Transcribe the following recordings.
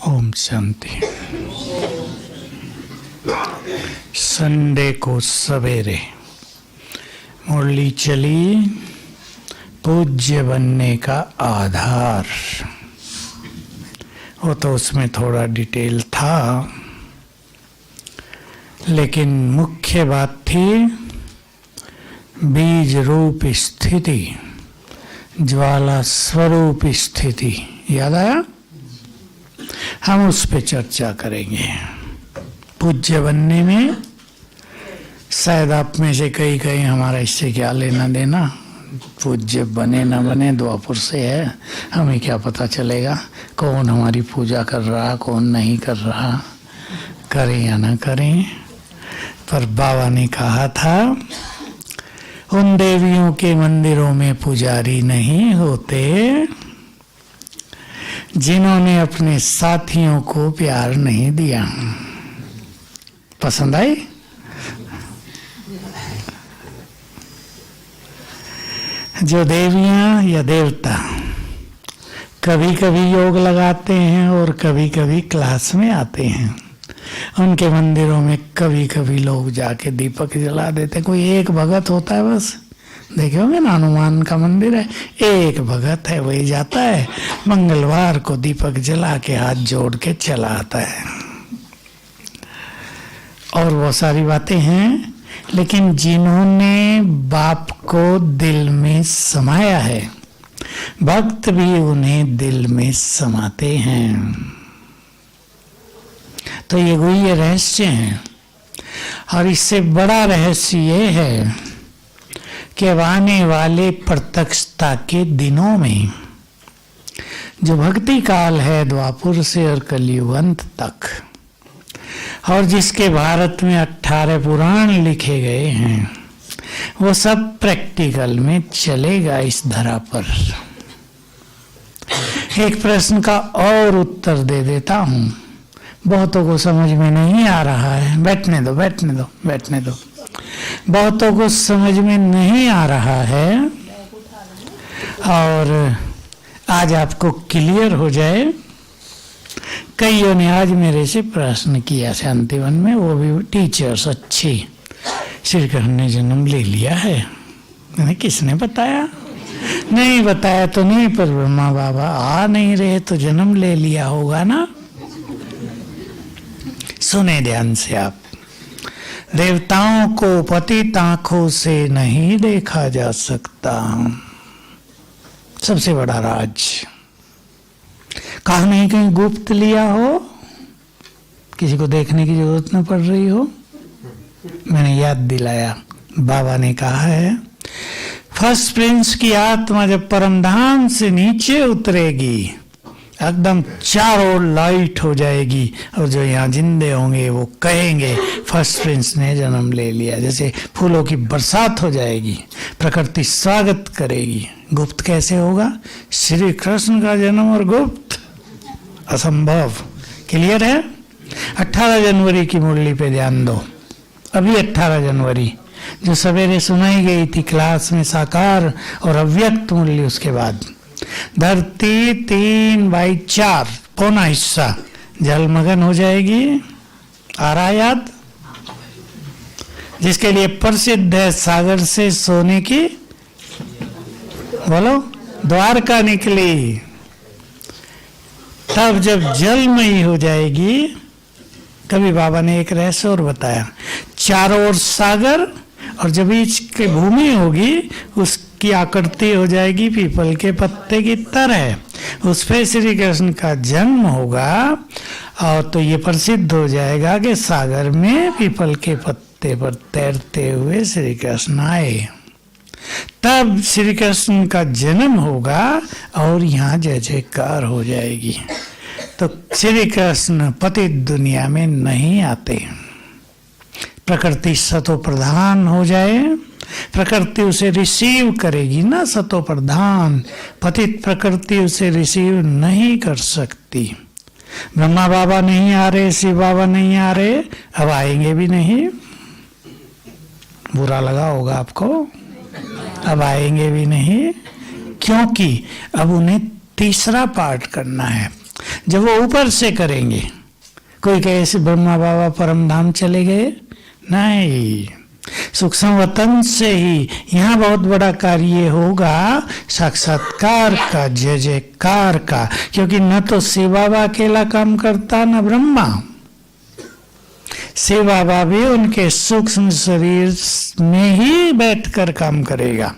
Om Shanti. Sunday को सवेरे मुरली चली, पूज्य बनने का आधार। वो तो उसमें थोड़ा डिटेल था, लेकिन मुख्य बात थी बीज रूप स्थिति, ज्वाला स्वरूप स्थिति। याद आया? हम उस पे चर्चा करेंगे। पूज्य बनने में शायद आप में से कई हमारा इससे क्या लेना देना, पूज्य बने ना बने द्वापुर से है, हमें क्या पता चलेगा कौन हमारी पूजा कर रहा कौन नहीं कर रहा, करें या ना करें। पर बाबा ने कहा था उन देवियों के मंदिरों में पुजारी नहीं होते जिन्होंने अपने साथियों को प्यार नहीं दिया। पसंद आई? जो देवियां या देवता कभी कभी योग लगाते हैं और कभी कभी क्लास में आते हैं, उनके मंदिरों में कभी कभी लोग जाके दीपक जला देते। कोई एक भगत होता है, बस देखे होंगे ना, हनुमान का मंदिर है, एक भगत है, वही जाता है मंगलवार को दीपक जला के हाथ जोड़ के चला आता है। और वो सारी बातें हैं, लेकिन जिन्होंने बाप को दिल में समाया है, भक्त भी उन्हें दिल में समाते हैं। तो ये गुह्य रहस्य है। और इससे बड़ा रहस्य ये है कि अब आने वाले प्रत्यक्षता के दिनों में जो भक्ति काल है द्वापुर से और कलयुग अंत तक, और जिसके भारत में 18 पुराण लिखे गए हैं, वो सब प्रैक्टिकल में चलेगा इस धरा पर। एक प्रश्न का और उत्तर दे देता हूं, बहुतों को समझ में नहीं आ रहा है, बैठने दो बैठने दो बैठने दो। बहुतों को समझ में नहीं आ रहा है और आज आपको क्लियर हो जाए। कईयों ने आज मेरे से प्रश्न किया शांतिवन में, वो भी टीचर्स अच्छी, श्री कृष्ण ने जन्म ले लिया है। मैंने किसने बताया? नहीं बताया तो नहीं, पर ब्रह्मा बाबा आ नहीं रहे तो जन्म ले लिया होगा ना। सुने ध्यान से आप, देवताओं को पतित आंखों से नहीं देखा जा सकता। सबसे बड़ा राज। कहा नहीं कहीं गुप्त लिया हो, किसी को देखने की जरूरत न पड़ रही हो। मैंने याद दिलाया, बाबा ने कहा है फर्स्ट प्रिंस की आत्मा जब परमधाम से नीचे उतरेगी, एकदम चारों लाइट हो जाएगी, और जो यहाँ जिंदे होंगे वो कहेंगे फर्स्ट प्रिंस ने जन्म ले लिया। जैसे फूलों की बरसात हो जाएगी, प्रकृति स्वागत करेगी। गुप्त कैसे होगा? श्री कृष्ण का जन्म और गुप्त असंभव। क्लियर है? 18 जनवरी की मुरली पे ध्यान दो। अभी 18 जनवरी जो सवेरे सुनाई गई थी क्लास में, साकार और अव्यक्त मुरली, उसके बाद धरती 3/4 पौना हिस्सा जलमग्न हो जाएगी। आ रहा याद? जिसके लिए प्रसिद्ध है सागर से सोने की, बोलो, द्वारका निकली। तब जब जलमयी हो जाएगी, कभी बाबा ने एक रहस्य और बताया, चारों ओर सागर, और जब बीच की भूमि होगी उसकी आकृति हो जाएगी पीपल के पत्ते की तरह, उस पे श्री कृष्ण का जन्म होगा। और तो ये प्रसिद्ध हो जाएगा कि सागर में पीपल के पत्ते पर तैरते हुए श्री कृष्ण आए। तब श्री कृष्ण का जन्म होगा और यहाँ जय जयकार हो जाएगी। तो श्री कृष्ण पतित दुनिया में नहीं आते। प्रकृति सतो प्रधान हो जाए, प्रकृति उसे रिसीव करेगी ना, सतो प्रधान। पतित प्रकृति उसे रिसीव नहीं कर सकती। ब्रह्मा बाबा नहीं आ रहे, शिव बाबा नहीं आ रहे, अब आएंगे भी नहीं। बुरा लगा होगा आपको, अब आएंगे भी नहीं, क्योंकि अब उन्हें तीसरा पार्ट करना है। जब वो ऊपर से करेंगे, कोई कहे ऐसे ब्रह्मा बाबा परम धाम चले गए, नहीं, सूक्ष्म वतन से ही यहाँ बहुत बड़ा कार्य होगा, साक्षात्कार का, जय जयकार का। क्योंकि न तो शिव बाबा अकेला काम करता, न ब्रह्मा, शिव बाबा भी उनके सूक्ष्म शरीर में ही बैठकर काम करेगा।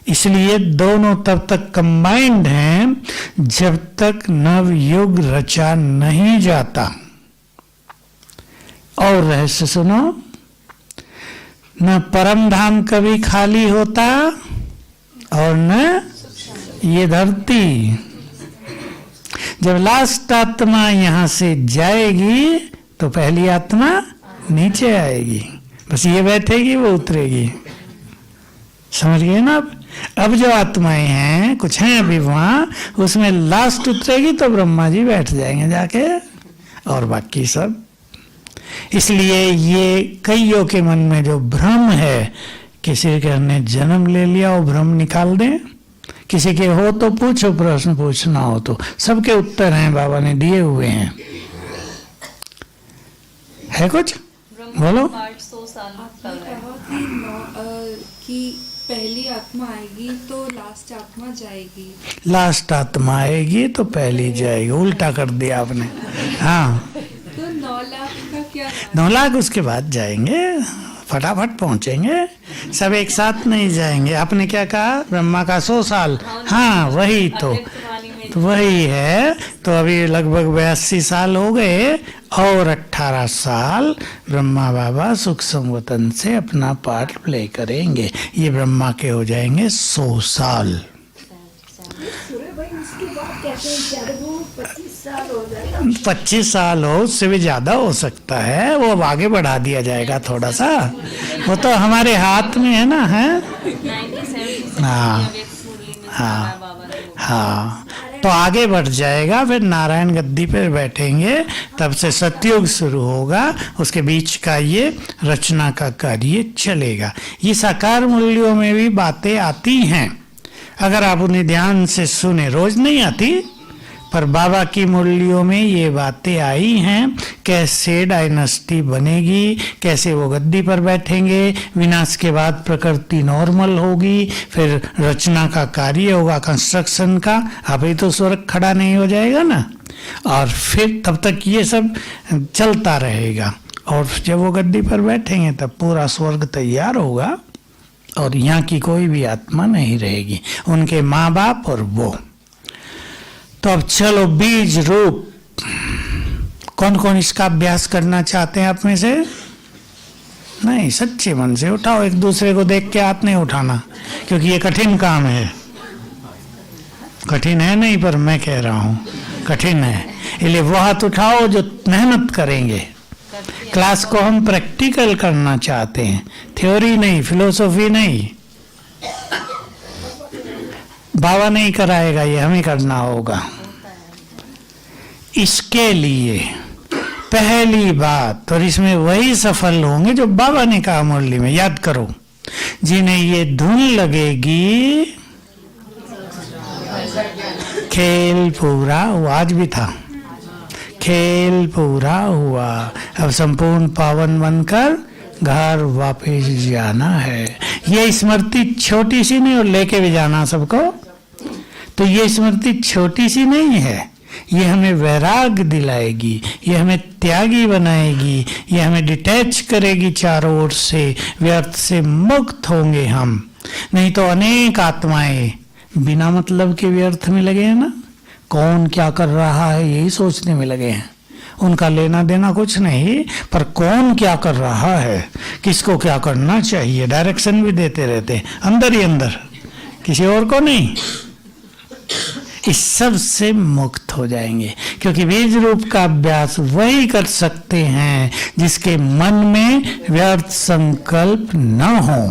इसलिए दोनों तब तक कंबाइंड हैं जब तक नव युग रचा नहीं जाता। और रहस्य सुनो, न परम धाम कभी खाली होता और न ये धरती। जब लास्ट आत्मा यहां से जाएगी तो पहली आत्मा नीचे आएगी, बस ये बैठेगी वो उतरेगी। समझ गए ना? अब जो आत्माएं हैं, कुछ हैं अभी वहां, उसमें लास्ट उतरेगी तो ब्रह्मा जी बैठ जाएंगे जाके, और बाकी सब। इसलिए ये कईयों के मन में जो भ्रम है, किसी के ने जन्म ले लिया वो भ्रम निकाल दें। किसी के हो तो पूछो, प्रश्न पूछना हो तो, सबके उत्तर हैं बाबा ने दिए हुए हैं। है कुछ बोलो। 100 साल कि पहली आत्मा आएगी तो लास्ट आत्मा जाएगी, लास्ट आत्मा आएगी तो पहली जाएगी, उल्टा कर दिया आपने। हाँ, तो 9 लाख का क्या? 9 लाख उसके बाद जाएंगे, फटाफट पहुंचेंगे, सब एक साथ नहीं जाएंगे। आपने क्या कहा, ब्रह्मा का 100 साल, हाँ वही तो वही है। तो अभी लगभग 82 साल हो गए, और 18 साल ब्रह्मा बाबा सूक्ष्म वतन से अपना पार्ट प्ले करेंगे। ये ब्रह्मा के हो जाएंगे 100 साल। 25 साल हो, उससे भी ज्यादा हो सकता है, वो अब आगे बढ़ा दिया जाएगा थोड़ा सा, वो तो हमारे हाथ में है ना। है हाँ हाँ हाँ, तो आगे बढ़ जाएगा। फिर नारायण गद्दी पर बैठेंगे, तब से सतयुग शुरू होगा, उसके बीच का ये रचना का कार्य चलेगा। ये साकार मूल्यों में भी बातें आती हैं, अगर आप उन्हें ध्यान से सुने। रोज नहीं आती, पर बाबा की मुरलियों में ये बातें आई हैं। कैसे डायनेस्टी बनेगी, कैसे वो गद्दी पर बैठेंगे, विनाश के बाद प्रकृति नॉर्मल होगी, फिर रचना का कार्य होगा, कंस्ट्रक्शन का। अभी तो स्वर्ग खड़ा नहीं हो जाएगा ना, और फिर तब तक ये सब चलता रहेगा। और जब वो गद्दी पर बैठेंगे तब पूरा स्वर्ग तैयार होगा, और यहाँ की कोई भी आत्मा नहीं रहेगी, उनके माँ बाप और वो। तो अब चलो, बीज रूप। कौन कौन इसका अभ्यास करना चाहते हैं आप में से? नहीं, सच्चे मन से उठाओ, एक दूसरे को देख के हाथ नहीं उठाना, क्योंकि ये कठिन काम है। कठिन है नहीं, पर मैं कह रहा हूँ कठिन है। इसलिए वो हाथ उठाओ जो मेहनत करेंगे। क्लास को हम प्रैक्टिकल करना चाहते हैं, थ्योरी नहीं, फिलोसॉफी नहीं। बाबा नहीं कराएगा, ये हमें करना होगा। इसके लिए पहली बात, और इसमें वही सफल होंगे जो बाबा ने कहा मुरली में, याद करो, जिन्हें ये धुन लगेगी, खेल पूरा हुआ। आज भी था, खेल पूरा हुआ, अब संपूर्ण पावन बनकर घर वापस जाना है। ये स्मृति छोटी सी नहीं, और लेके भी जाना सबको। तो ये स्मृति छोटी सी नहीं है, ये हमें वैराग दिलाएगी, ये हमें त्यागी बनाएगी, ये हमें डिटैच करेगी चारों ओर से, व्यर्थ से मुक्त होंगे हम। नहीं तो अनेक आत्माएं बिना मतलब के व्यर्थ में लगे हैं ना, कौन क्या कर रहा है यही सोचने में लगे हैं। उनका लेना देना कुछ नहीं, पर कौन क्या कर रहा है, किसको क्या करना चाहिए, डायरेक्शन भी देते रहते हैं, अंदर ही अंदर, किसी और को नहीं। इस सब से मुक्त हो जाएंगे, क्योंकि बीज रूप का अभ्यास वही कर सकते हैं जिसके मन में व्यर्थ संकल्प न हो।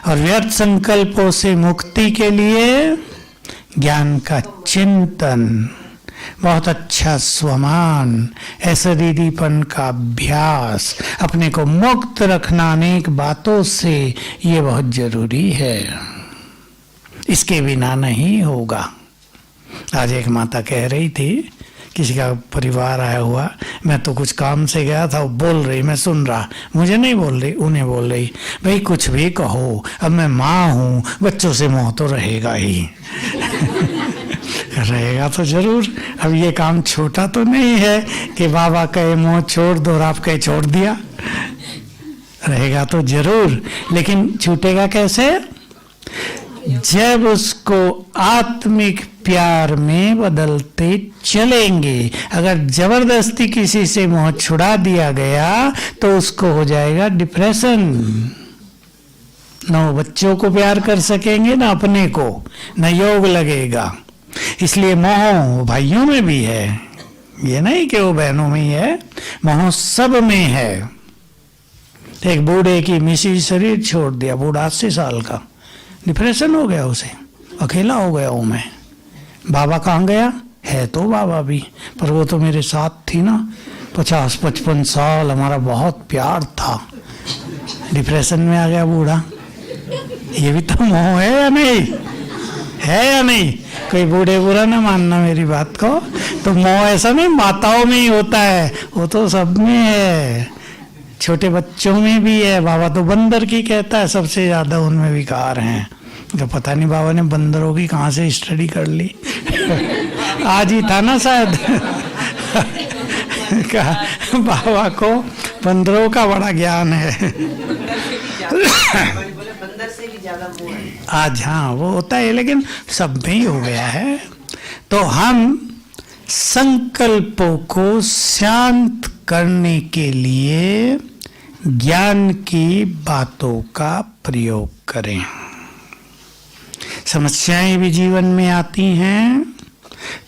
और व्यर्थ संकल्पों से मुक्ति के लिए ज्ञान का चिंतन, बहुत अच्छा स्वमान, अशरीरीपन का अभ्यास, अपने को मुक्त रखना अनेक बातों से, ये बहुत जरूरी है। इसके बिना नहीं होगा। आज एक माता कह रही थी, किसी का परिवार आया हुआ, मैं तो कुछ काम से गया था, वो बोल रही, मैं सुन रहा, मुझे नहीं बोल रही, उन्हें बोल रही, भाई कुछ भी कहो, अब मैं माँ हूँ, बच्चों से मोह तो रहेगा ही रहेगा तो जरूर। अब ये काम छोटा तो नहीं है कि बाबा कहे मोह छोड़ दो और आप कहे छोड़ दिया, रहेगा तो जरूर, लेकिन छूटेगा कैसे? जब उसको आत्मिक प्यार में बदलते चलेंगे। अगर जबरदस्ती किसी से मोह छुड़ा दिया गया तो उसको हो जाएगा डिप्रेशन। न वो बच्चों को प्यार कर सकेंगे, न अपने को, न योग लगेगा। इसलिए मोह भाइयों में भी है, ये नहीं कि वो बहनों में ही है, मोह सब में है। एक बूढ़े की मिसी शरीर छोड़ दिया, बूढ़ा 80 साल का, डिप्रेशन हो गया उसे, अकेला हो गया हूँ मैं। बाबा कहाँ गया? है तो बाबा भी, पर वो तो मेरे साथ थी ना, 50-55 साल हमारा बहुत प्यार था। डिप्रेशन में आ गया बूढ़ा। ये भी तो मोह है या नहीं? है या नहीं? कोई बूढ़े बुरा ना मानना मेरी बात को। तो मोह ऐसा नहीं माताओं में ही होता है, वो तो सब में है, छोटे बच्चों में भी है। बाबा तो बंदर की कहता है, सबसे ज्यादा उनमें विकार हैं। तो पता नहीं बाबा ने बंदरों की कहाँ से स्टडी कर ली आज ही था ना शायद कहा बाबा को बंदरों का बड़ा ज्ञान है आज। हाँ वो होता है, लेकिन सब में ही हो गया है। तो हम संकल्पों को शांत करने के लिए ज्ञान की बातों का प्रयोग करें। समस्याएं भी जीवन में आती हैं,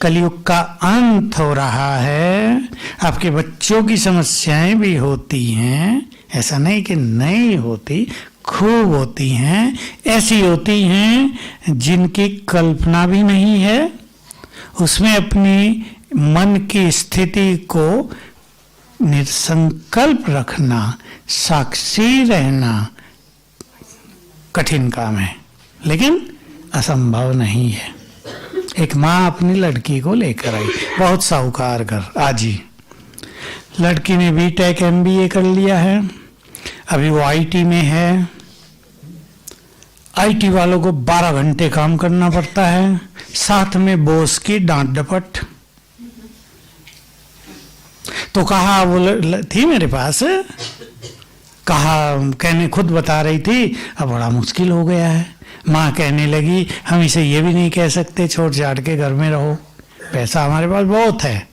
कलयुग का अंत हो रहा है, आपके बच्चों की समस्याएं भी होती हैं, ऐसा नहीं कि नहीं होती, खूब होती हैं। ऐसी होती हैं जिनकी कल्पना भी नहीं है। उसमें अपनी मन की स्थिति को निसंकल्प रखना, साक्षी रहना कठिन काम है, लेकिन असंभव नहीं है। एक माँ अपनी लड़की को लेकर आई, बहुत साहूकार घर, आज ही लड़की ने बीटेक MBA कर लिया है, अभी वो IT में है। IT वालों को 12 घंटे काम करना पड़ता है, साथ में बॉस की डांट डपट। तो कहा, वो थी मेरे पास, कहा कहने खुद बता रही थी, अब बड़ा मुश्किल हो गया है। माँ कहने लगी, हम इसे ये भी नहीं कह सकते छोड़ छाड़ के घर में रहो, पैसा हमारे पास बहुत है,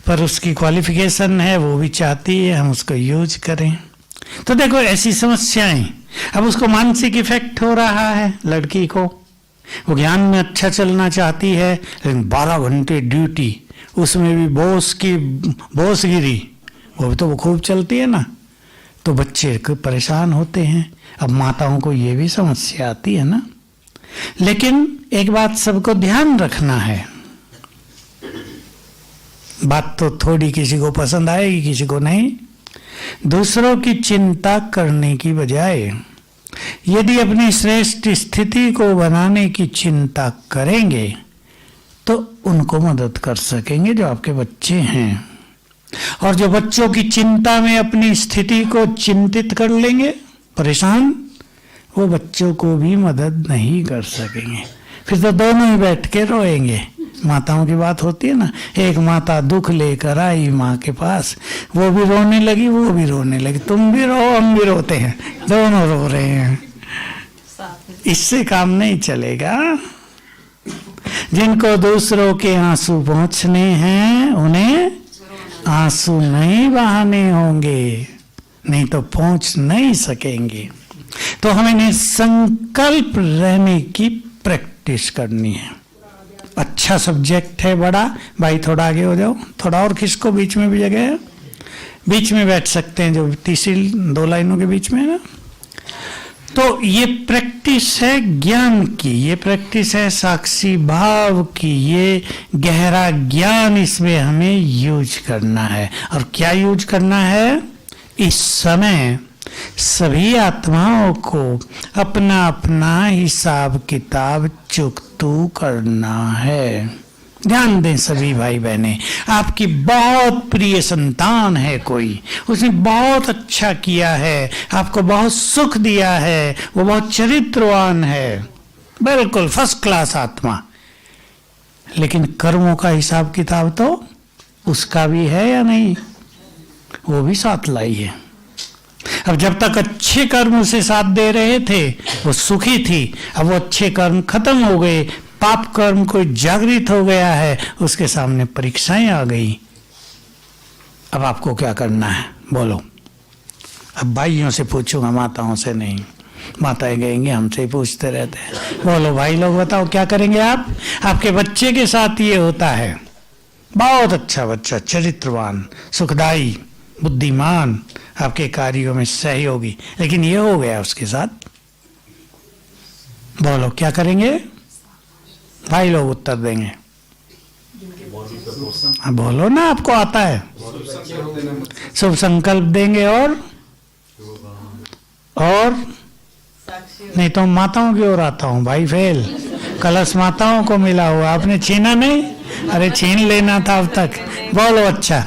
पर उसकी क्वालिफिकेशन है, वो भी चाहती है हम उसको यूज करें। तो देखो ऐसी समस्याएं। अब उसको मानसिक इफेक्ट हो रहा है लड़की को, वो ज्ञान में अच्छा चलना चाहती है, लेकिन 12 घंटे ड्यूटी, उसमें भी बॉस की बॉसगिरी, वो भी तो वो खूब चलती है ना। तो बच्चे परेशान होते हैं। अब माताओं को ये भी समस्या आती है ना। लेकिन एक बात सबको ध्यान रखना है, बात तो थोड़ी किसी को पसंद आएगी, किसी को नहीं। दूसरों की चिंता करने की बजाय यदि अपनी श्रेष्ठ स्थिति को बनाने की चिंता करेंगे तो उनको मदद कर सकेंगे जो आपके बच्चे हैं। और जो बच्चों की चिंता में अपनी स्थिति को चिंतित कर लेंगे, परेशान, वो बच्चों को भी मदद नहीं कर सकेंगे। फिर तो दोनों ही बैठ के रोएंगे। माताओं की बात होती है ना, एक माता दुख लेकर आई माँ के पास, वो भी रोने लगी, वो भी रोने लगी, तुम भी रो हम भी रोते हैं, दोनों रो रहे हैं। इससे काम नहीं चलेगा। जिनको दूसरों के आंसू पहुंचने हैं उन्हें आंसू नहीं बहाने होंगे, नहीं तो पहुंच नहीं सकेंगे। तो हमें संकल्प रहने की प्रैक्टिस करनी है। अच्छा सब्जेक्ट है बड़ा, भाई थोड़ा आगे हो जाओ, थोड़ा और खिसको, बीच में भी जगह है, बीच में बैठ सकते हैं, जो तीसरी 2 लाइनों के बीच में है ना। तो ये प्रैक्टिस है ज्ञान की, ये प्रैक्टिस है साक्षी भाव की, ये गहरा ज्ञान इसमें हमें यूज करना है। और क्या यूज करना है? इस समय सभी आत्माओं को अपना अपना हिसाब किताब चुकतू करना है। ध्यान दें सभी भाई बहनें, आपकी बहुत प्रिय संतान है कोई, उसने बहुत अच्छा किया है, आपको बहुत सुख दिया है, वो बहुत चरित्रवान है, बिल्कुल फर्स्ट क्लास आत्मा। लेकिन कर्मों का हिसाब किताब तो उसका भी है या नहीं, वो भी साथ लाई है। अब जब तक अच्छे कर्म उसे साथ दे रहे थे वो सुखी थी, अब वो अच्छे कर्म खत्म हो गए, पाप कर्म कोई जागृत हो गया है, उसके सामने परीक्षाएं आ गई। अब आपको क्या करना है बोलो। अब भाइयों से पूछूंगा, माताओं से नहीं, माताएं कहेंगे हमसे ही पूछते रहते हैं। बोलो भाई लोग बताओ क्या करेंगे आप। आपके बच्चे के साथ ये होता है, बहुत अच्छा बच्चा, चरित्रवान, सुखदाई, बुद्धिमान, आपके कार्यों में सहयोगी, लेकिन ये हो गया उसके साथ, बोलो क्या करेंगे। भाई लोग उत्तर देंगे। हाँ बोलो ना, आपको आता है। शुभ संकल्प देंगे और नहीं तो माताओं की ओर आता हूँ भाई, फेल। कलश माताओं को मिला हुआ, आपने छीना नहीं, अरे छीन लेना था अब तक। बोलो अच्छा,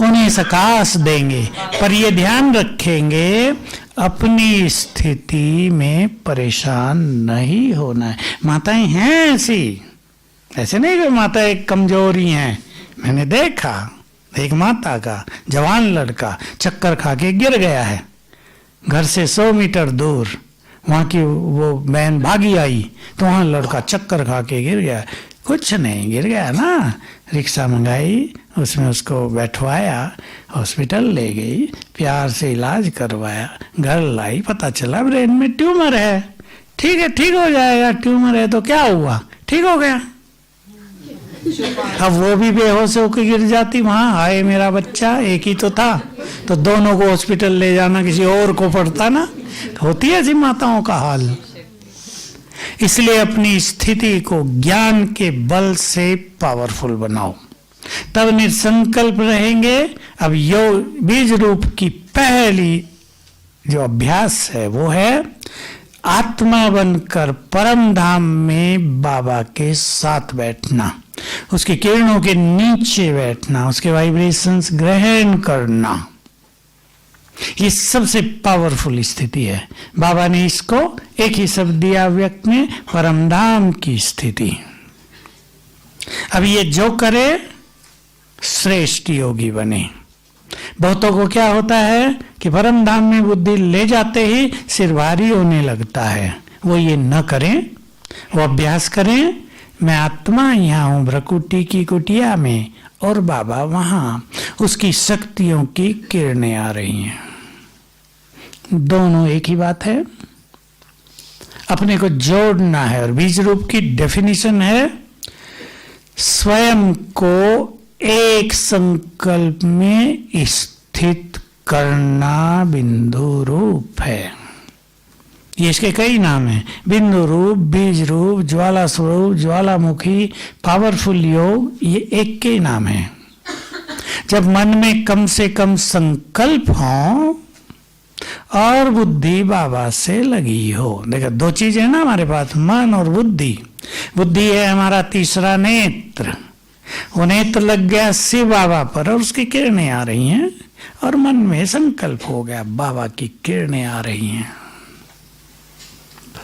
उन्हें सकाश देंगे, पर ये ध्यान रखेंगे अपनी स्थिति में परेशान नहीं होना है। माताएं हैं ऐसे नहीं कि माताएं कमजोरी हैं। मैंने देखा एक माता का जवान लड़का चक्कर खा के गिर गया है, घर से 100 मीटर दूर, वहाँ की वो बहन भागी आई तो वहाँ लड़का चक्कर खा के गिर गया। कुछ नहीं, गिर गया ना, रिक्शा मंगाई, उसमें उसको बैठवाया, हॉस्पिटल ले गई, प्यार से इलाज करवाया, घर लाई, पता चला ब्रेन में ट्यूमर है। ठीक है, ठीक हो जाएगा, ट्यूमर है तो क्या हुआ, ठीक हो गया। अब वो भी बेहोश होकर गिर जाती वहां, हाय मेरा बच्चा, एक ही तो था, तो दोनों को हॉस्पिटल ले जाना किसी और को पड़ता ना। होती है ऐसी माताओं का हाल। इसलिए अपनी स्थिति को ज्ञान के बल से पावरफुल बनाओ, तब निसंकल्प रहेंगे। अब योग बीज रूप की पहली जो अभ्यास है वो है आत्मा बनकर परम धाम में बाबा के साथ बैठना, उसकी किरणों के नीचे बैठना, उसके वाइब्रेशंस ग्रहण करना। ये सबसे पावरफुल स्थिति है। बाबा ने इसको एक ही शब्द दिया व्यक्त में, परमधाम की स्थिति। अब ये जो करे श्रेष्ठ योगी बने। बहुतों को क्या होता है कि परम धाम में बुद्धि ले जाते ही सिर भारी होने लगता है। वो ये न करें, वो अभ्यास करें, मैं आत्मा यहाँ हूँ भ्रकुटी की कुटिया में और बाबा वहाँ, उसकी शक्तियों की किरणें आ रही हैं। दोनों एक ही बात है, अपने को जोड़ना है। और बीज रूप की डेफिनेशन है स्वयं को एक संकल्प में स्थित करना, बिंदु रूप है। ये इसके कई नाम हैं, बिंदु रूप, बीज रूप, ज्वाला स्वरूप, ज्वालामुखी, पावरफुल योग, ये एक के नाम है। जब मन में कम से कम संकल्प हो और बुद्धि बाबा से लगी हो। देखो दो चीजें ना हमारे पास, मन और बुद्धि। बुद्धि है हमारा तीसरा नेत्र, वो नेत्र लग गया शिव बाबा पर और उसकी किरणें आ रही हैं, और मन में संकल्प हो गया बाबा की किरणें आ रही हैं।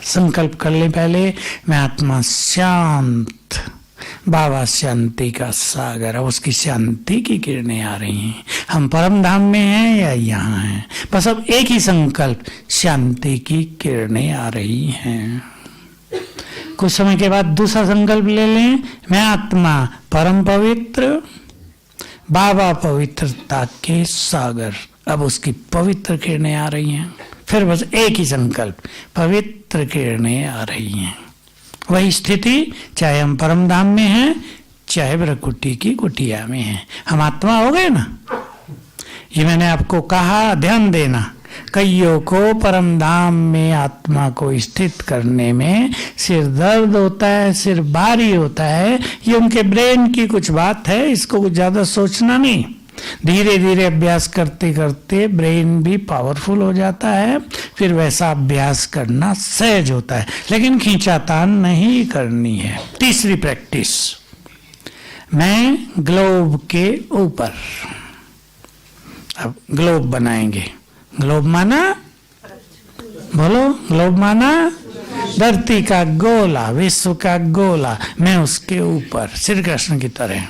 संकल्प कर ले पहले, मैं आत्मा शांत, बाबा शांति का सागर, अब उसकी शांति की किरणें आ रही हैं। हम परम धाम में हैं या यहाँ हैं, बस अब एक ही संकल्प, शांति की किरणें आ रही हैं। कुछ समय के बाद दूसरा संकल्प ले लें, मैं आत्मा परम पवित्र, बाबा पवित्रता के सागर, अब उसकी पवित्र किरणें आ रही हैं। फिर बस एक ही संकल्प, पवित्र किरणें आ रही हैं। वही स्थिति चाहे हम परम धाम में हैं, चाहे भ्रकुटी की कुटिया में हैं, हम आत्मा हो गए ना। ये मैंने आपको कहा, ध्यान देना। कईयों को परम धाम में आत्मा को स्थित करने में सिर दर्द होता है, सिर भारी होता है। ये उनके ब्रेन की कुछ बात है, इसको कुछ ज्यादा सोचना नहीं। धीरे धीरे अभ्यास करते करते ब्रेन भी पावरफुल हो जाता है, फिर वैसा अभ्यास करना सहज होता है, लेकिन खींचातान नहीं करनी है। तीसरी प्रैक्टिस, मैं ग्लोब के ऊपर, अब ग्लोब बनाएंगे। ग्लोब माना, बोलो, ग्लोब माना धरती का गोला, विश्व का गोला, मैं उसके ऊपर, श्री कृष्ण की तरह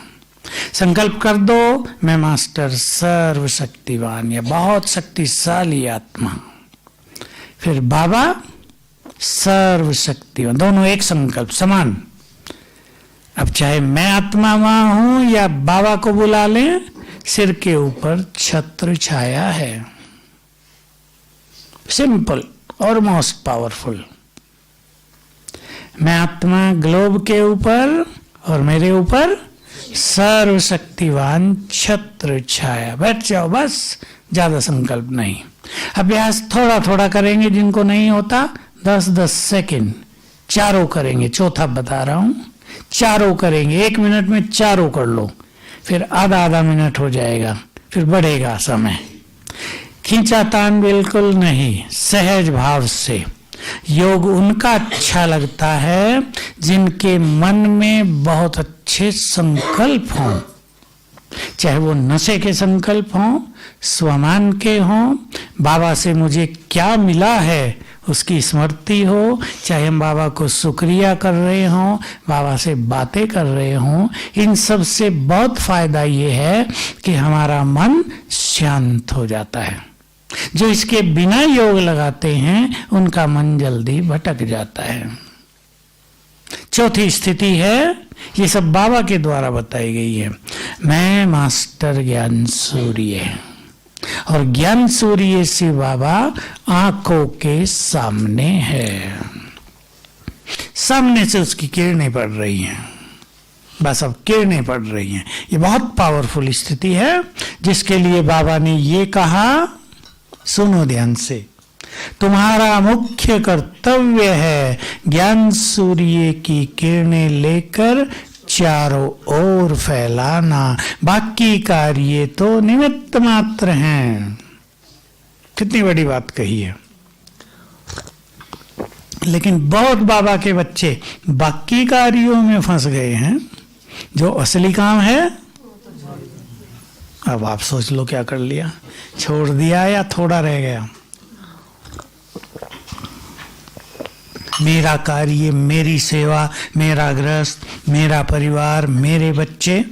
संकल्प कर दो, मैं मास्टर सर्वशक्तिवान या बहुत शक्तिशाली आत्मा, फिर बाबा सर्वशक्तिवान, दोनों एक संकल्प समान। अब चाहे मैं आत्मा वहां हूं या बाबा को बुला लें, सिर के ऊपर छत्र छाया है। सिंपल और मोस्ट पावरफुल। मैं आत्मा ग्लोब के ऊपर और मेरे ऊपर सर्वशक्तिवान छत्र छाया। बैठ जाओ बस, ज्यादा संकल्प नहीं। अभ्यास थोड़ा थोड़ा करेंगे, जिनको नहीं होता 10-10 सेकंड चारों करेंगे, चौथा बता रहा हूं, चारों करेंगे, 1 मिनट में चारों कर लो, फिर आधा मिनट हो जाएगा, फिर बढ़ेगा समय। खींचातान बिल्कुल नहीं, सहज भाव से। योग उनका अच्छा लगता है जिनके मन में बहुत अच्छे संकल्प हों, चाहे वो नशे के संकल्प हों, स्वमान के हों, बाबा से मुझे क्या मिला है उसकी स्मृति हो, चाहे हम बाबा को शुक्रिया कर रहे हों, बाबा से बातें कर रहे हों। इन सब से बहुत फायदा ये है कि हमारा मन शांत हो जाता है। जो इसके बिना योग लगाते हैं उनका मन जल्दी भटक जाता है। चौथी स्थिति है, ये सब बाबा के द्वारा बताई गई है, मैं मास्टर ज्ञान सूर्य, और ज्ञान सूर्य से बाबा आंखों के सामने है, सामने से उसकी किरणें पड़ रही हैं, बस अब किरणें पड़ रही हैं। ये बहुत पावरफुल स्थिति है, जिसके लिए बाबा ने ये कहा, सुनो ध्यान से, तुम्हारा मुख्य कर्तव्य है ज्ञान सूर्य की किरणें लेकर चारों ओर फैलाना, बाकी कार्य तो निमित्त मात्र हैं। कितनी बड़ी बात कही है। लेकिन बहुत बाबा के बच्चे बाकी कार्यों में फंस गए हैं, जो असली काम है। अब आप सोच लो क्या कर लिया, छोड़ दिया या थोड़ा रह गया। मेरा कार्य, मेरी सेवा, मेरा गृहस्थ, मेरा परिवार, मेरे बच्चे।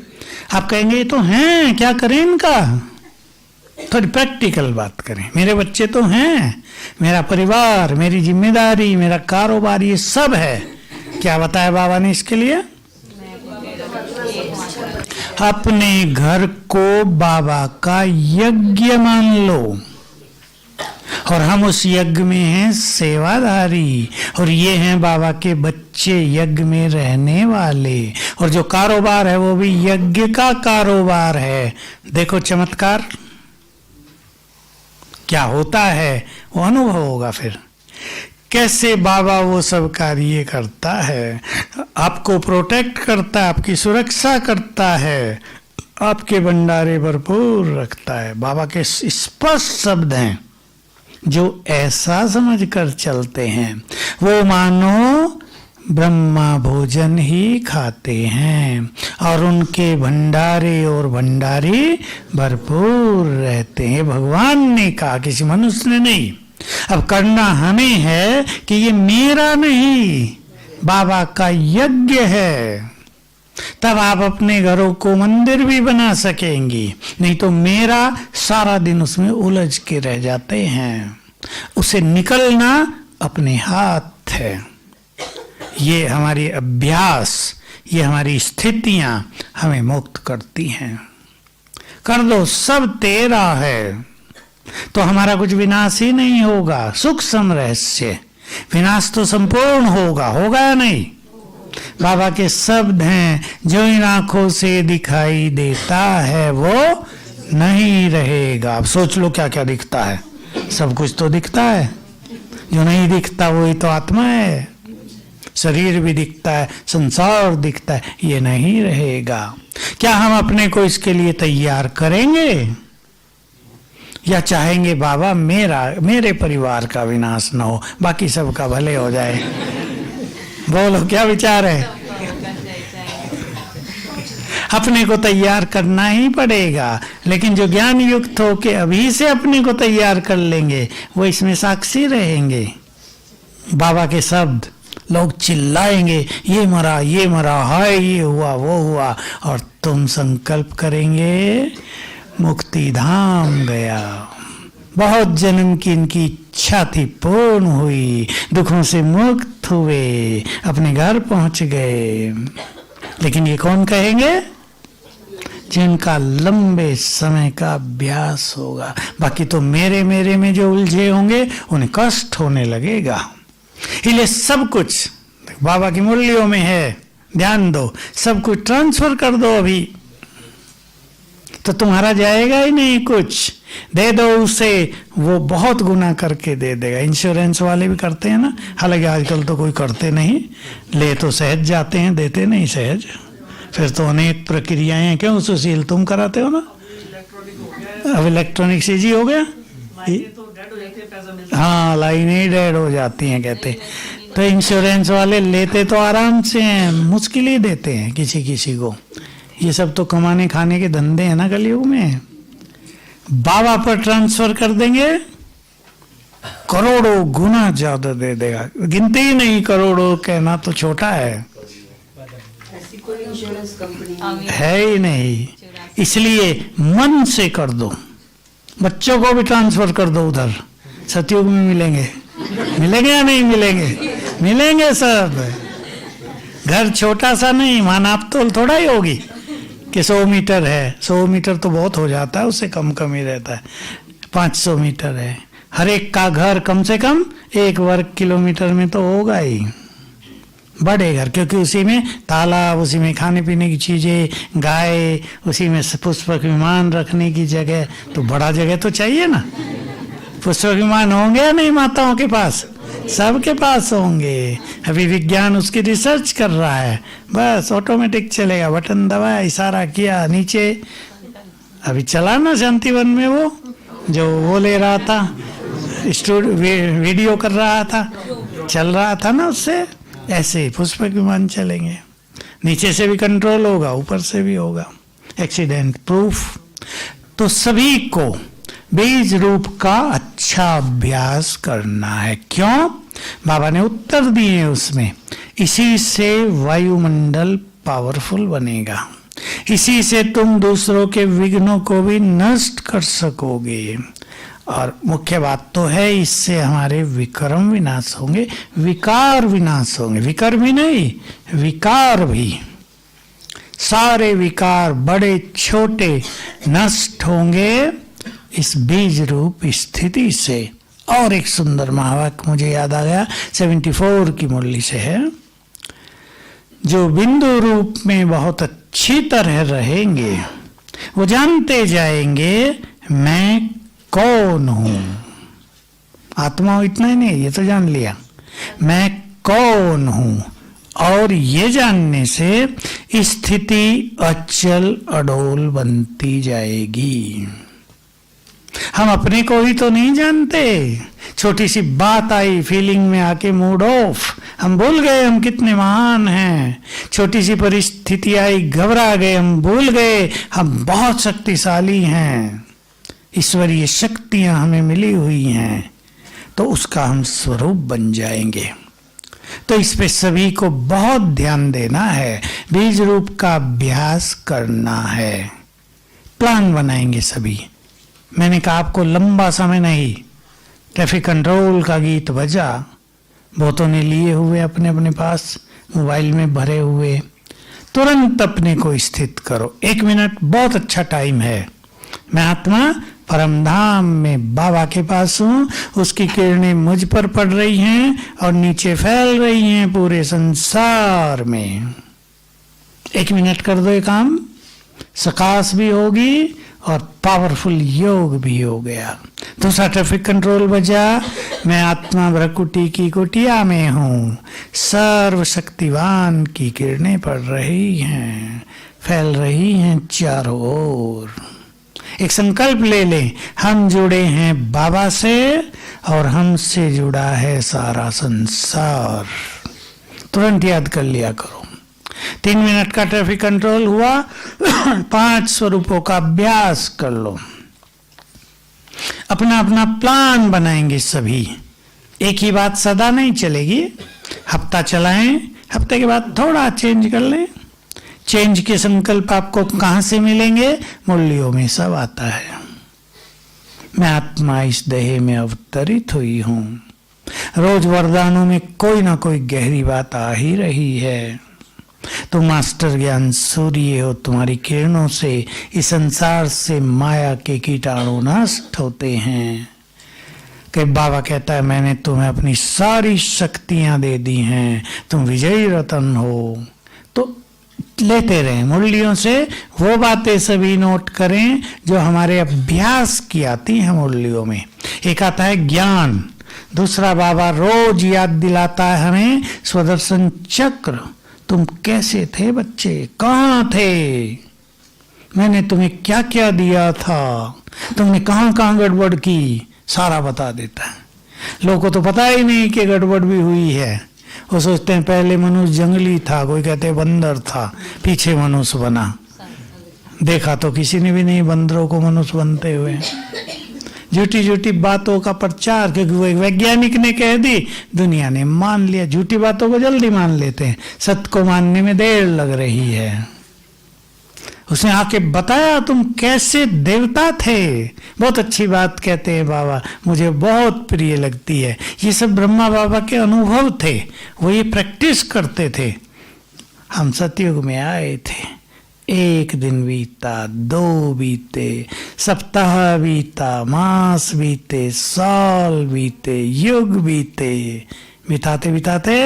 आप कहेंगे ये तो हैं, क्या करें इनका? थोड़ी प्रैक्टिकल बात करें। मेरे बच्चे तो हैं, मेरा परिवार, मेरी जिम्मेदारी, मेरा कारोबार, ये सब है। क्या बताया बाबा ने इसके लिए? अपने घर को बाबा का यज्ञ मान लो, और हम उस यज्ञ में हैं सेवाधारी, और ये हैं बाबा के बच्चे यज्ञ में रहने वाले। और जो कारोबार है वो भी यज्ञ का कारोबार है। देखो चमत्कार क्या होता है, वो अनुभव होगा फिर कैसे बाबा वो सब कार्य करता है, आपको प्रोटेक्ट करता है, आपकी सुरक्षा करता है, आपके भंडारे भरपूर रखता है। बाबा के स्पष्ट शब्द हैं, जो ऐसा समझकर चलते हैं वो मानो ब्रह्मा भोजन ही खाते हैं, और उनके भंडारे और भंडारी भरपूर रहते हैं। भगवान ने कहा, किसी मनुष्य ने नहीं। अब करना हमें है कि ये मेरा नहीं, बाबा का यज्ञ है, तब आप अपने घरों को मंदिर भी बना सकेंगी। नहीं तो मेरा सारा दिन उसमें उलझ के रह जाते हैं। उसे निकलना अपने हाथ है। ये हमारी अभ्यास, ये हमारी स्थितियां हमें मुक्त करती हैं। कर दो, सब तेरा है, तो हमारा कुछ विनाश ही नहीं होगा। सूक्ष्म रहस्य, विनाश तो संपूर्ण होगा, होगा या नहीं? बाबा के शब्द हैं, जो इन आंखों से दिखाई देता है वो नहीं रहेगा। अब सोच लो क्या क्या दिखता है। सब कुछ तो दिखता है, जो नहीं दिखता वही तो आत्मा है। शरीर भी दिखता है, संसार दिखता है, ये नहीं रहेगा। क्या हम अपने को इसके लिए तैयार करेंगे या चाहेंगे बाबा मेरे परिवार का विनाश न हो, बाकी सबका भले हो जाए? बोलो क्या विचार है? अपने को तैयार करना ही पड़ेगा, लेकिन जो ज्ञान युक्त हो के अभी से अपने को तैयार कर लेंगे वो इसमें साक्षी रहेंगे। बाबा के शब्द लोग चिल्लाएंगे, ये मरा, हाय ये हुआ वो हुआ, और तुम संकल्प करेंगे मुक्ति धाम गया, बहुत जन्म की इनकी इच्छा थी पूर्ण हुई, दुखों से मुक्त हुए, अपने घर पहुंच गए। लेकिन ये कौन कहेंगे? जिनका लंबे समय का अभ्यास होगा। बाकी तो मेरे में जो उलझे होंगे उन्हें कष्ट होने लगेगा। इसलिए सब कुछ बाबा की मुरलियों में है, ध्यान दो, सब कुछ ट्रांसफर कर दो अभी, तो तुम्हारा जाएगा ही नहीं कुछ। दे दो उसे, वो बहुत गुना करके दे देगा। इंश्योरेंस वाले भी करते हैं ना, हालांकि आजकल तो कोई करते नहीं, ले तो सहज जाते हैं, देते नहीं सहज। फिर तो अनेक प्रक्रियाएं हैं। क्यों सुशील, तुम कराते हो ना? अब इलेक्ट्रॉनिक सीजी हो गया। हाँ, लाइनें ही डेड हो जाती हैं कहते। तो इंश्योरेंस वाले लेते तो आराम से हैं, मुश्किल ही देते हैं किसी किसी को। ये सब तो कमाने खाने के धंधे हैं ना कलयुग में। बाबा पर ट्रांसफर कर देंगे, करोड़ों गुना ज्यादा दे देगा। गिनती ही नहीं, करोड़ों कहना तो छोटा है, ऐसी कोई इंश्योरेंस कंपनी है ही नहीं। इसलिए मन से कर दो, बच्चों को भी ट्रांसफर कर दो उधर। सतयुग में मिलेंगे या नहीं मिलेंगे? मिलेंगे सब। घर छोटा सा नहीं, मानाप तोल थोड़ा ही होगी कि 100 मीटर है। 100 मीटर तो बहुत हो जाता है, उससे कम कम ही रहता है। 500 मीटर है। हर एक का घर कम से कम 1 वर्ग किलोमीटर में तो होगा ही, बड़े घर, क्योंकि उसी में तालाब, उसी में खाने पीने की चीजें, गाय, उसी में पुष्पक विमान रखने की जगह। तो बड़ा जगह तो चाहिए ना। पुष्पक विमान होंगे या नहीं माताओं के पास? सबके पास होंगे। अभी विज्ञान उसकी रिसर्च कर रहा है, बस ऑटोमेटिक चलेगा, बटन दबाया, इशारा किया, नीचे। अभी चला ना शांतिवन में वो ले रहा था, वीडियो कर रहा था, चल रहा था ना उससे। ऐसे ही पुष्पक विमान चलेंगे, नीचे से भी कंट्रोल होगा, ऊपर से भी होगा, एक्सीडेंट प्रूफ। तो सभी को बीज रूप का अच्छा अभ्यास करना है। क्यों? बाबा ने उत्तर दिए उसमें। इसी से वायुमंडल पावरफुल बनेगा, इसी से तुम दूसरों के विघ्नों को भी नष्ट कर सकोगे। और मुख्य बात तो है, इससे हमारे विक्रम विनाश होंगे, विकार विनाश होंगे। विक्रम ही नहीं, विकार भी। सारे विकार बड़े छोटे नष्ट होंगे इस बीज रूप स्थिति से। और एक सुंदर महावाक्य मुझे याद आ गया, 74 की मुरली से है। जो बिंदु रूप में बहुत अच्छी तरह रहेंगे, वो जानते जाएंगे मैं कौन हूं। आत्मा इतना ही नहीं, ये तो जान लिया मैं कौन हूं। और ये जानने से स्थिति अचल अडोल बनती जाएगी। हम अपने को ही तो नहीं जानते। छोटी सी बात आई, फीलिंग में आके मूड ऑफ, हम भूल गए हम कितने महान हैं। छोटी सी परिस्थिति आई, घबरा गए, हम भूल गए हम बहुत शक्तिशाली हैं, ईश्वरीय शक्तियां हमें मिली हुई हैं। तो उसका हम स्वरूप बन जाएंगे। तो इस पे सभी को बहुत ध्यान देना है, बीज रूप का अभ्यास करना है। प्लान बनाएंगे सभी। मैंने कहा आपको लंबा समय नहीं, ट्रैफिक कंट्रोल का गीत बजा, बहुतों ने लिए हुए अपने अपने पास मोबाइल में भरे हुए। तुरंत अपने को स्थित करो। 1 मिनट बहुत अच्छा टाइम है। मैं आत्मा परमधाम में बाबा के पास हूँ, उसकी किरणें मुझ पर पड़ रही हैं और नीचे फैल रही हैं पूरे संसार में। 1 मिनट कर दो ये काम, सकाश भी होगी और पावरफुल योग भी हो गया। दूसरा ट्रैफिक कंट्रोल बजा, मैं आत्मा भ्रकुटी की कुटिया में हूँ, सर्वशक्तिवान की किरणें पड़ रही हैं, फैल रही हैं चारों ओर। एक संकल्प ले लें, हम जुड़े हैं बाबा से और हमसे जुड़ा है सारा संसार। तुरंत याद कर लिया करो। 3 मिनट का ट्रैफिक कंट्रोल हुआ, 5 स्वरूपों का अभ्यास कर लो। अपना अपना प्लान बनाएंगे सभी। एक ही बात सदा नहीं चलेगी, हफ्ता चलाएं, हफ्ते के बाद थोड़ा चेंज कर लें। चेंज के संकल्प आपको कहां से मिलेंगे? मुरलियों में सब आता है। मैं आत्मा इस देह में अवतरित हुई हूं। रोज वरदानों में कोई ना कोई गहरी बात आ ही रही है। तुम मास्टर ज्ञान सूर्य हो, तुम्हारी किरणों से इस संसार से माया के कीटाणु नष्ट होते हैं। कि बाबा कहता है मैंने तुम्हें अपनी सारी शक्तियां दे दी हैं, तुम विजयी रतन हो। तो लेते रहें मुरलियों से वो बातें सभी नोट करें जो हमारे अभ्यास की आती हैं मुरलियों में। एक आता है ज्ञान, दूसरा बाबा रोज याद दिलाता है हमें स्वदर्शन चक्र। तुम कैसे थे बच्चे, कहाँ थे, मैंने तुम्हें क्या क्या दिया था, तुमने कहाँ कहाँ गड़बड़ की, सारा बता देता है। लोगों को तो पता ही नहीं कि गड़बड़ भी हुई है। वो सोचते हैं पहले मनुष्य जंगली था, कोई कहते हैं बंदर था, पीछे मनुष्य बना। देखा तो किसी ने भी नहीं बंदरों को मनुष्य बनते हुए। झूठी झूठी बातों का प्रचार, क्योंकि वो एक वैज्ञानिक ने कह दी, दुनिया ने मान लिया। झूठी बातों को जल्दी मान लेते हैं, सत्य को मानने में देर लग रही है। उसने आके बताया तुम कैसे देवता थे। बहुत अच्छी बात कहते हैं बाबा, मुझे बहुत प्रिय लगती है। ये सब ब्रह्मा बाबा के अनुभव थे, वो ये प्रैक्टिस करते थे। हम सतयुग में आए थे, 1 दिन बीता, 2 बीते, सप्ताह बीता, मास बीते, साल बीते, युग बीते, बिताते बिताते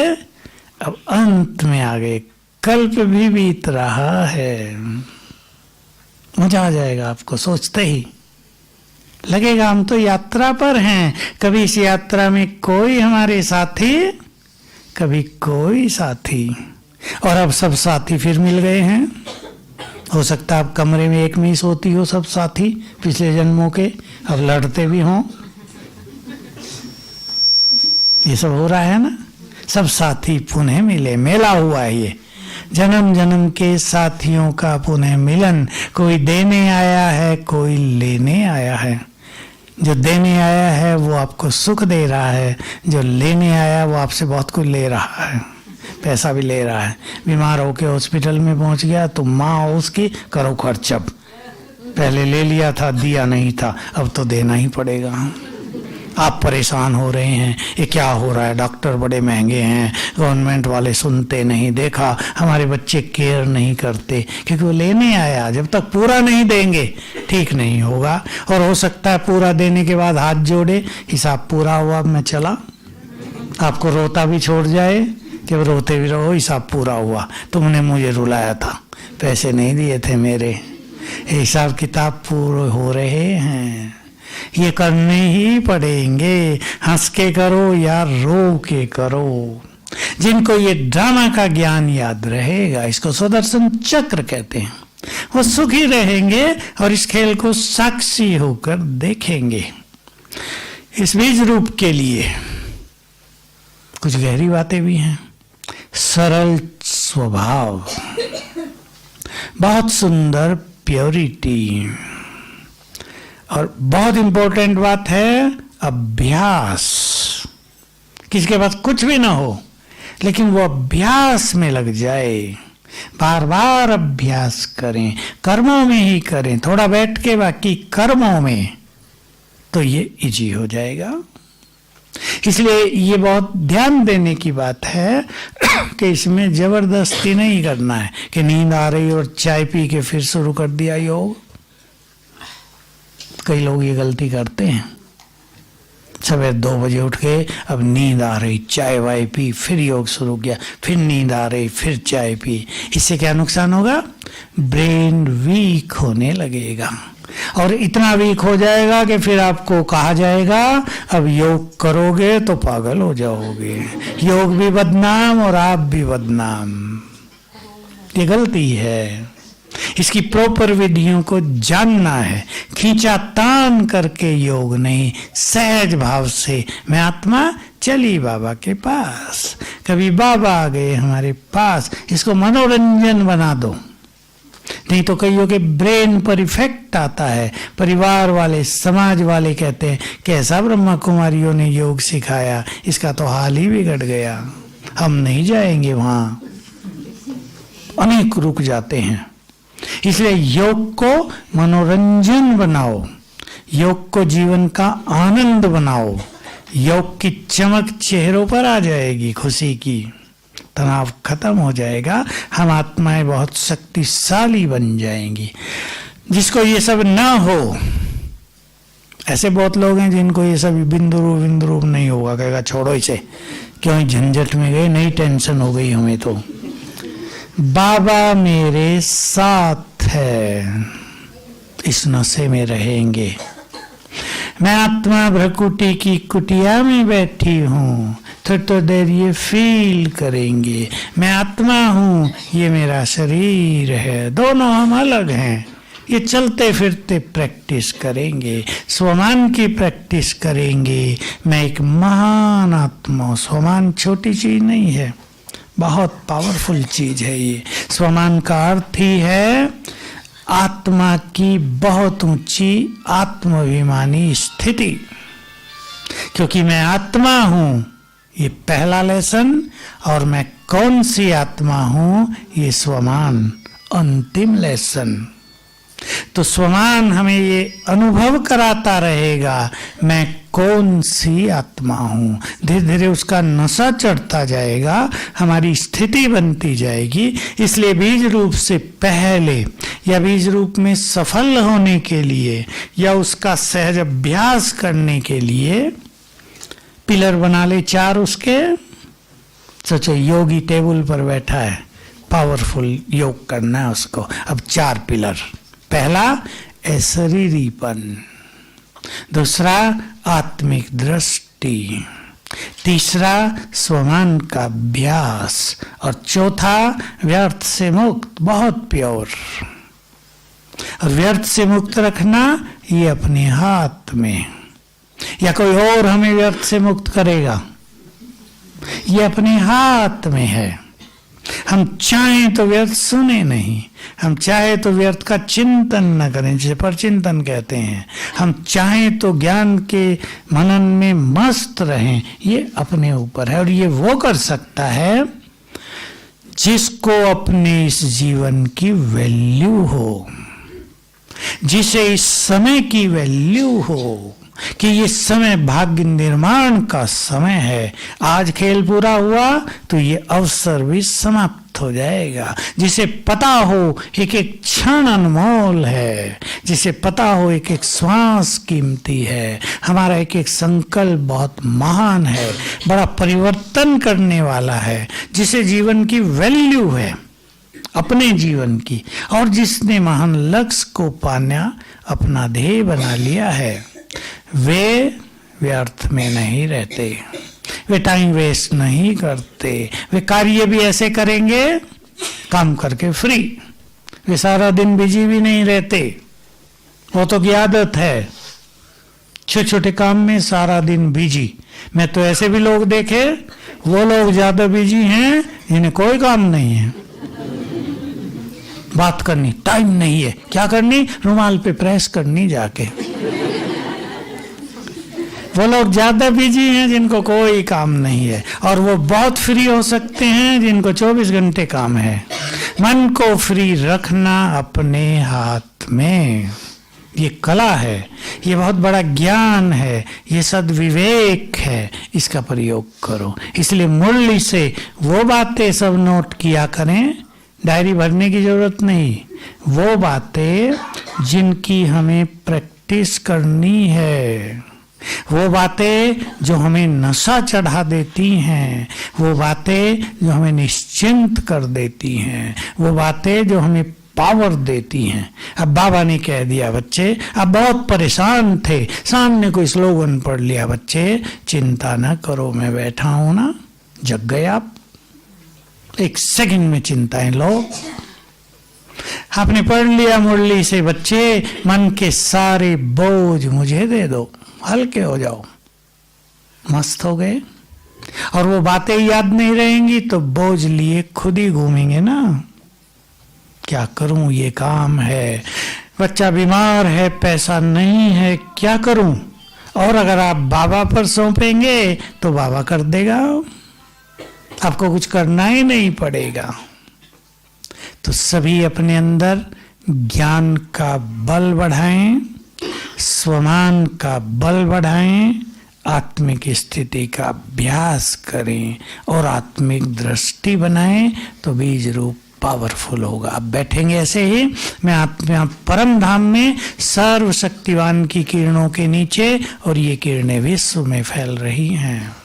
अब अंत में आ गए, कल्प भी बीत रहा है। मजा आ जाएगा आपको, सोचते ही लगेगा हम तो यात्रा पर हैं। कभी इस यात्रा में कोई हमारे साथी, कभी कोई साथी, और अब सब साथी फिर मिल गए हैं। हो सकता है आप कमरे में एक में ही सोती हो सब साथी पिछले जन्मों के, अब लड़ते भी हों। ये सब हो रहा है ना, सब साथी पुनः मिले, मेला हुआ है ये जन्म जन्म के साथियों का पुनः मिलन। कोई देने आया है, कोई लेने आया है। जो देने आया है वो आपको सुख दे रहा है, जो लेने आया वो आपसे बहुत कुछ ले रहा है, पैसा भी ले रहा है। बीमार होके हॉस्पिटल में पहुंच गया तो माँ हो उसकी, करो खर्च। अब पहले ले लिया था, दिया नहीं था, अब तो देना ही पड़ेगा। आप परेशान हो रहे हैं, ये क्या हो रहा है, डॉक्टर बड़े महंगे हैं, गवर्नमेंट वाले सुनते नहीं, देखा हमारे बच्चे केयर नहीं करते, क्योंकि वो लेने आया। जब तक पूरा नहीं देंगे ठीक नहीं होगा। और हो सकता है पूरा देने के बाद हाथ जोड़े, हिसाब पूरा हुआ अब मैं चला, आपको रोता भी छोड़ जाए कि रोते भी रहो, हिसाब पूरा हुआ, तुमने मुझे रुलाया था, पैसे नहीं दिए थे मेरे, हिसाब किताब पूरे हो रहे हैं। ये करने ही पड़ेंगे, हंस के करो या रो के करो। जिनको ये ड्रामा का ज्ञान याद रहेगा, इसको स्वदर्शन चक्र कहते हैं, वो सुखी रहेंगे और इस खेल को साक्षी होकर देखेंगे। इस बीज रूप के लिए कुछ गहरी बातें भी हैं। सरल स्वभाव, बहुत सुंदर प्योरिटी, और बहुत इंपॉर्टेंट बात है अभ्यास। किसके पास कुछ भी ना हो लेकिन वो अभ्यास में लग जाए, बार बार अभ्यास करें, कर्मों में ही करें, थोड़ा बैठ के बाकी कर्मों में, तो ये इजी हो जाएगा। इसलिए ये बहुत ध्यान देने की बात है कि इसमें जबरदस्ती नहीं करना है कि नींद आ रही और चाय पी के फिर शुरू कर दिया योग। कई लोग ये गलती करते हैं, सवेरे 2 बजे उठ के अब नींद आ रही, चाय वाय पी, फिर योग शुरू किया, फिर नींद आ रही, फिर चाय पी। इससे क्या नुकसान होगा? ब्रेन वीक होने लगेगा और इतना वीक हो जाएगा कि फिर आपको कहा जाएगा अब योग करोगे तो पागल हो जाओगे, योग भी बदनाम और आप भी बदनाम। ये गलती है। इसकी प्रॉपर विधियों को जानना है, खींचा तान करके योग नहीं, सहज भाव से मैं आत्मा चली बाबा के पास। कभी बाबा आ गए हमारे पास, इसको मनोरंजन बना दो, नहीं तो कईयों के ब्रेन पर इफेक्ट आता है। परिवार वाले, समाज वाले कहते हैं कैसा ब्रह्मा कुमारियों ने योग सिखाया, इसका तो हाल ही बिगड़ गया, हम नहीं जाएंगे वहां। अनेक रुक जाते हैं। इसलिए योग को मनोरंजन बनाओ, योग को जीवन का आनंद बनाओ, योग की चमक चेहरों पर आ जाएगी, खुशी की, तनाव खत्म हो जाएगा, हम आत्माएं बहुत शक्तिशाली बन जाएंगी। जिसको ये सब ना हो, ऐसे बहुत लोग हैं जिनको ये सब बिंदु रूप नहीं होगा, कहेगा छोड़ो इसे, क्यों झंझट में गए, नई टेंशन हो गई हमें तो। बाबा मेरे साथ है, इस नशे में रहेंगे। मैं आत्मा भ्रकुटी की कुटिया में बैठी हूँ, थोड़ी देर ये फील करेंगे मैं आत्मा हूँ, ये मेरा शरीर है, दोनों हम अलग हैं। ये चलते फिरते प्रैक्टिस करेंगे, स्वमान की प्रैक्टिस करेंगे। मैं एक महान आत्मा हूँ। स्वमान छोटी चीज नहीं है, बहुत पावरफुल चीज है ये। स्वमान का अर्थ ही है आत्मा की बहुत ऊंची आत्माभिमानी स्थिति। क्योंकि मैं आत्मा हूं, ये पहला लेसन, और मैं कौन सी आत्मा हूं, ये स्वमान अंतिम लेसन। तो स्वमान हमें ये अनुभव कराता रहेगा मैं कौन सी आत्मा हूं। धीरे धीरे उसका नशा चढ़ता जाएगा, हमारी स्थिति बनती जाएगी। इसलिए बीज रूप से पहले या बीज रूप में सफल होने के लिए या उसका सहज अभ्यास करने के लिए पिलर बना ले 4 उसके। सोचो योगी टेबल पर बैठा है, पावरफुल योग करना है उसको। अब 4 पिलर। पहला अशरीरीपन, दूसरा आत्मिक दृष्टि, तीसरा स्वमान का अभ्यास, और चौथा व्यर्थ से मुक्त, बहुत प्योर। और व्यर्थ से मुक्त रखना ये अपने हाथ में, या कोई और हमें व्यर्थ से मुक्त करेगा, ये अपने हाथ में है। हम चाहें तो व्यर्थ सुने नहीं, हम चाहे तो व्यर्थ का चिंतन न करें, जिसे परचिंतन कहते हैं। हम चाहें तो ज्ञान के मनन में मस्त रहें, ये अपने ऊपर है। और ये वो कर सकता है जिसको अपने इस जीवन की वैल्यू हो, जिसे इस समय की वैल्यू हो कि ये समय भाग्य निर्माण का समय है। आज खेल पूरा हुआ तो ये अवसर भी समाप्त हो जाएगा। जिसे पता हो एक एक क्षण अनमोल है, जिसे पता हो एक एक श्वास कीमती है, हमारा एक एक संकल्प बहुत महान है, बड़ा परिवर्तन करने वाला है, जिसे जीवन की वैल्यू है अपने जीवन की, और जिसने महान लक्ष्य को पाना अपना ध्येय बना लिया है, वे व्यर्थ में नहीं रहते, वे टाइम वेस्ट नहीं करते। वे कार्य भी ऐसे करेंगे काम करके फ्री, वे सारा दिन बिजी भी नहीं रहते। वो तो की आदत है छोटे छोटे काम में सारा दिन बिजी। मैं तो ऐसे भी लोग देखे, वो लोग ज्यादा बिजी हैं जिन्हें कोई काम नहीं है, बात करनी टाइम नहीं है, क्या करनी, रुमाल पे प्रेस करनी जाके। वो लोग ज्यादा बिजी हैं जिनको कोई काम नहीं है, और वो बहुत फ्री हो सकते हैं जिनको 24 घंटे काम है। मन को फ्री रखना अपने हाथ में, ये कला है, ये बहुत बड़ा ज्ञान है, ये सद्विवेक है, इसका प्रयोग करो। इसलिए मुरली से वो बातें सब नोट किया करें, डायरी भरने की जरूरत नहीं। वो बातें जिनकी हमें प्रैक्टिस करनी है, वो बातें जो हमें नशा चढ़ा देती हैं, वो बातें जो हमें निश्चिंत कर देती हैं, वो बातें जो हमें पावर देती हैं। अब बाबा ने कह दिया बच्चे, अब बहुत परेशान थे, सामने कोई स्लोगन पढ़ लिया, बच्चे चिंता ना करो मैं बैठा हूं ना, जग गए आप, एक सेकंड में चिंताएं लो। आपने पढ़ लिया मुरली से, बच्चे मन के सारे बोझ मुझे दे दो, हल्के हो जाओ, मस्त हो गए। और वो बातें याद नहीं रहेंगी तो बोझ लिए खुद ही घूमेंगे ना, क्या करूं ये काम है, बच्चा बीमार है, पैसा नहीं है, क्या करूं। और अगर आप बाबा पर सौंपेंगे तो बाबा कर देगा, आपको कुछ करना ही नहीं पड़ेगा। तो सभी अपने अंदर ज्ञान का बल बढ़ाएं, स्वमान का बल बढ़ाएं, आत्मिक स्थिति का अभ्यास करें और आत्मिक दृष्टि बनाएं, तो बीज रूप पावरफुल होगा। अब बैठेंगे ऐसे ही, मैं आत्मा परम धाम में सर्वशक्तिवान की किरणों के नीचे, और ये किरणें विश्व में फैल रही हैं।